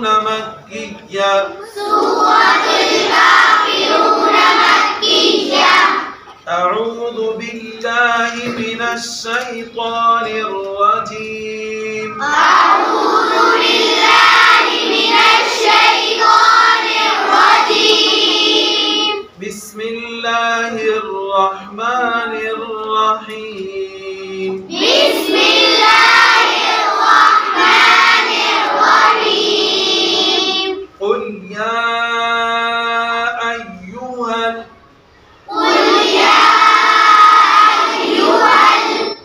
مكية. سورة الكافرون مكية. أعوذ بالله من الشيطان الرجيم. أعوذ بالله من الشيطان الرجيم. بسم الله الرحمن الرحيم. بسم الله الرحمن الرحيم. قل يا أيها قل يا أيها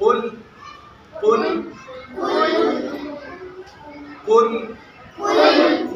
قل قل قل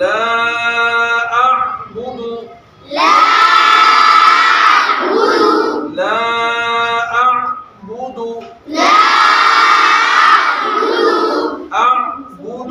لا أعبد لا أعبد أعبد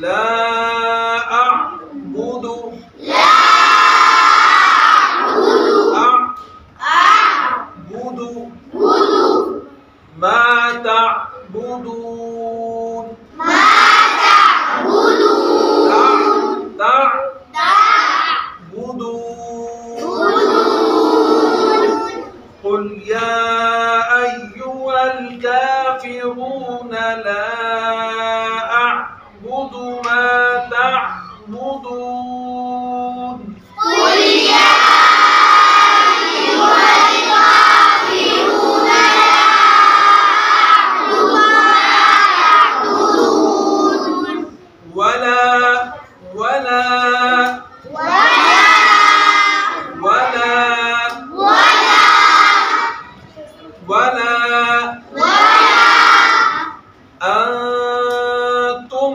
لا أعبد أعبد ما تعبدون قل يا أيها الكافرون لا أعبد ما تعبدون. قل يا أيها الكافرون لا أعبد ما تعبدون. ولا ولا ولا ولا أنتم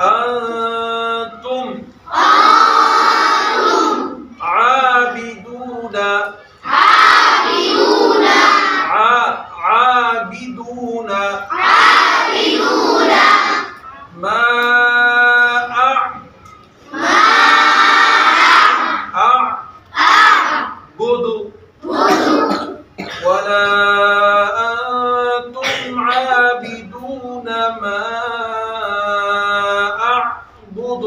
أنتم عابدون عابدون ما أعبد ولا أنتم عابدون ما أعبد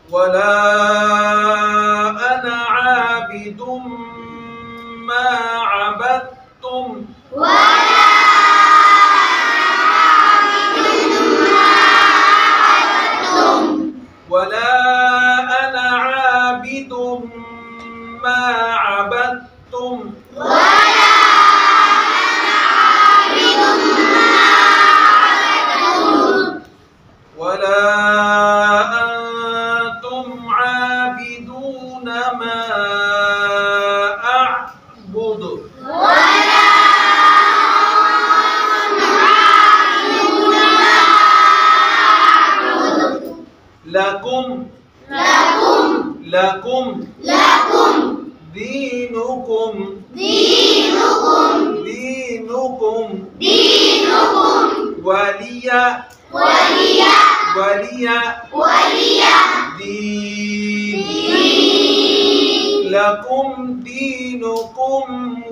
ولا أنا عابد ما عبدتم ولا أنا عابد ما عبدتم ولا أنتم عابدون ما أعبد لكم دينكم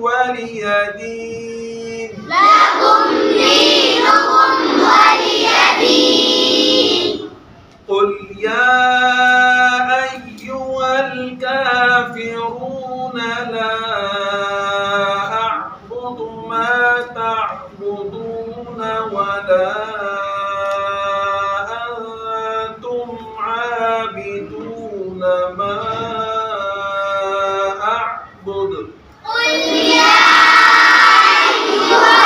ولي دين. لكم دينكم ولي دين. قل يا أيها الكافرون لا أعبد ما تعبدون ولا أنتم عابدون ما أعبد. قل يا أيها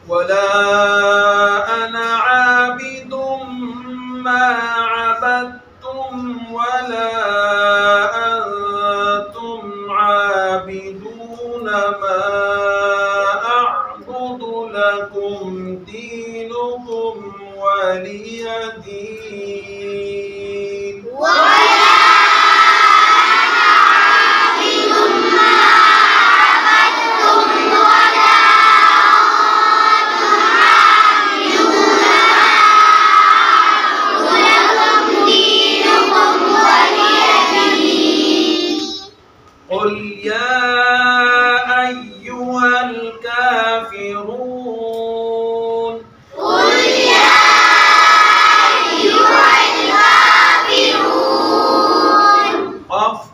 ولا أنا عابد ما عبدتم ولا أنتم عابدون ما أعبد لكم دينكم ولي دين قل يا أيها الكافرون قاف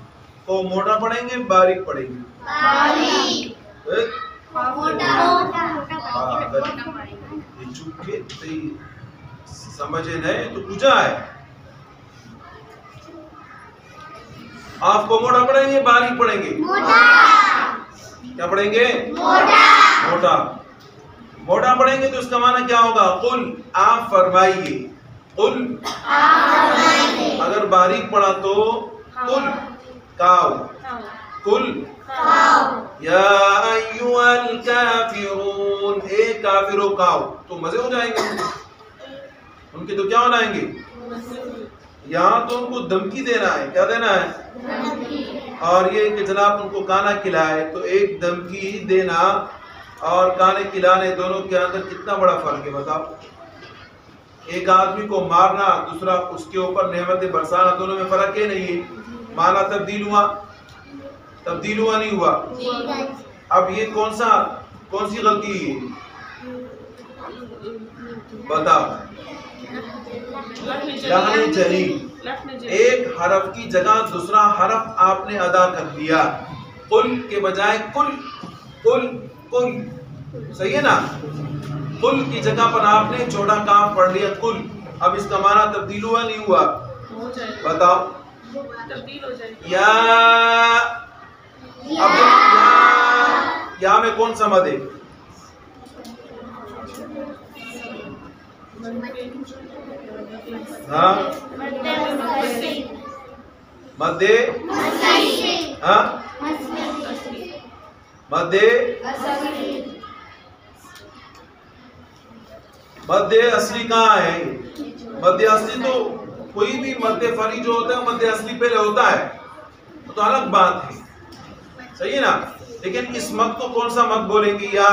کو موٹا پڑھیں گے باریک پڑھیں گے یہ چپ کے سمجھے نہیں تو کجا ہے آپ کو موٹا پڑھیں گے باریک پڑھیں گے کیا پڑھیں گے موٹا موٹا پڑھیں گے تو اس کا معنی کیا ہوگا قل آپ فرمائیے قل اگر باریک پڑھا تو قل کاؤ قل یا ایھا الکافرون اے کافرو کاؤ تو مزے ہو جائیں گے ان کے تو کیا ہونائیں گے یہاں تو ان کو دھمکی دینا ہے کیا دینا ہے اور یہ کہ جناب ان کو کانا کھلائے تو ایک دھمکی دینا اور کانے کھلانے دونوں کے اندر کتنا بڑا فرق ہے بتاؤ ایک آدمی کو مارنا دوسرا اس کے اوپر نعمتیں برسانا دونوں میں فرق ہے نہیں ہے معنی تبدیل ہوا نہیں ہوا اب یہ کون سی غلطی ہے بتاؤ لہنے چلی ایک حرف کی جگہ دوسرا حرف آپ نے ادا کر دیا قل کے بجائے کل صحیح ہے نا قل کی جگہ پر آپ نے چھوٹا کام پڑھ لیا کل اب اس کا معنی تبدیل ہوا نہیں ہوا بتاؤ یا اب یا میں کون سا مد ہے ہاں مد ہاں مد اصلی کہاں ہے مد اصلی تو کوئی بھی مد فری جو ہوتا ہے مد اصلی پہلے ہوتا ہے تو الگ بات ہے صحیح ہے نا لیکن اس مد کو کون سا مد بولیں گے یا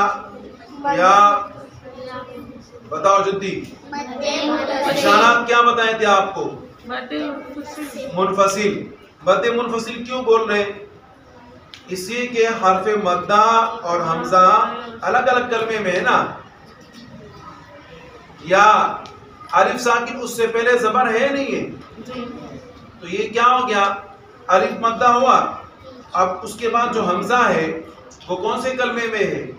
بتاؤ جدی نشانات کیا بتائے تھے آپ کو منفصل مد منفصل کیوں بول رہے ہیں اسی کے حرف مدہ اور حمزہ الگ الگ کلمے میں ہے نا یا الف ساکن اس سے پہلے زبر ہے نہیں ہے تو یہ کیا ہو گیا الف مدہ ہوا اب اس کے بعد جو حمزہ ہے وہ کون سے کلمے میں ہے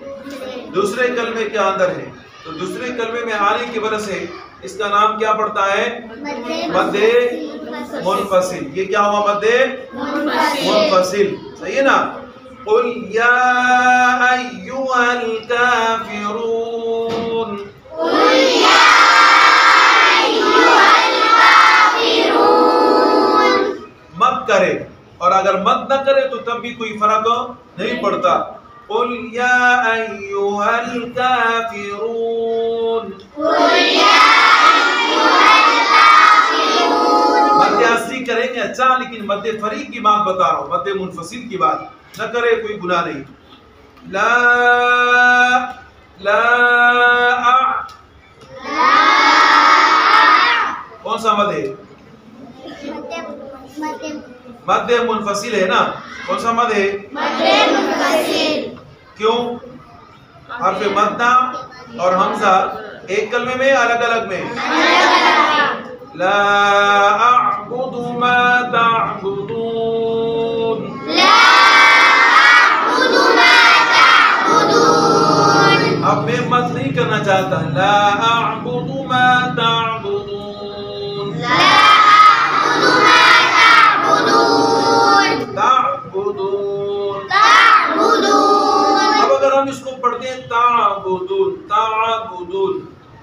دوسرے کلمے کے اندر ہے تو دوسرے کلمے میں آنے کی وجہ سے اس کا نام کیا پڑتا ہے مد منفصل یہ کیا ہوا مد منفصل صحیح ہے نا قل یا ایھا الکافرون مد کرے اور اگر مد نہ کرے تو تب بھی کوئی فرق نہیں پڑتا قل یا ایھا الکافرون مد اصلی کریں گے اچھا لیکن مد فری کی بات بتا رہا ہوں مد منفصل کی بات نہ کرے کوئی گناہ نہیں کون سا مد ہے مد منفصل ہے نا کون سا مد ہے کیوں حرف مدہ اور حمزہ ایک کلمے میں الگ الگ میں لا اعبد ما تعبدون اب میں مد نہیں کرنا چاہتا لا اعبد ما تعبدون تعبدون اب اگر ہم اس کو پڑھتے ہیں تعبدون تعبدون،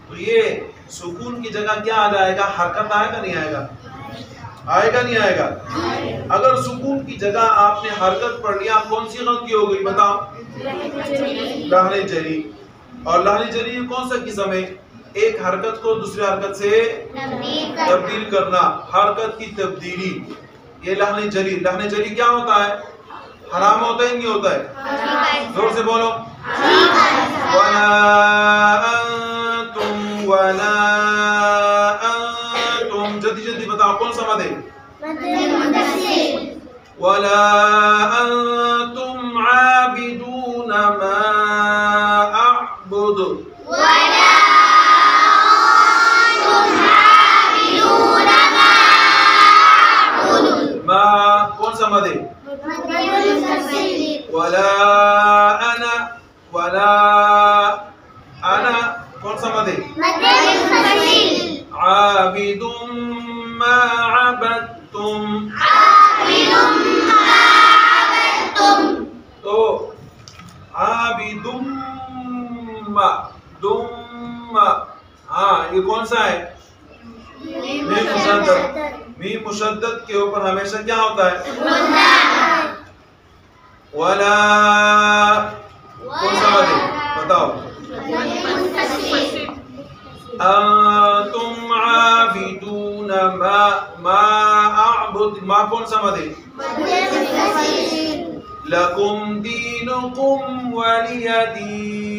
تو یہ سکون کی جگہ کیا آ جائے گا؟ حرکت آئے گا نہیں آئے گا؟ آئے گا نہیں آئے گا؟ اگر سکون کی جگہ آپ نے حرکت پڑھ لیا کون سی غلطی ہو گئی بتاؤ؟ لحن جری. اور لحن جری کون سا قسم ہے؟ ایک حرکت کو دوسری حرکت سے تبدیل کرنا، حرکت کی تبدیلی، یہ لحن جری. لحن جری کیا ہوتا ہے؟ حرام ہوتا ہے نہیں ہوتا ہے؟ زور سے بولو. وَلَا أَنْتُمْ وَلَا أَنْتُمْ، جلدی جلدی بتاؤ کون سا مد ہے؟ وَلَا أَنْتُمْ عَابِدُونَ مَا أَعْبُدُ. وَلَا أَنْتُمْ عَابِدُونَ مَا أَعْبُدُ. ما کون سا مد ہے؟ وَلَا أَنَا وَلَا أَنَا کون سا مد ہے؟ عَابِدٌ مَا عَبَدْتُمْ. تو عَابِدٌ مَا دم، ہاں یہ کون سا ہے؟ میم مشدد. میم مشدد کے اوپر ہمیشہ کیا ہوتا ہے؟ ولا کون سا مد ہے؟ بتاؤ. انتم عابدون ما اعبد، ما کون سا مد ہے؟ لکم دینکم ولی دین.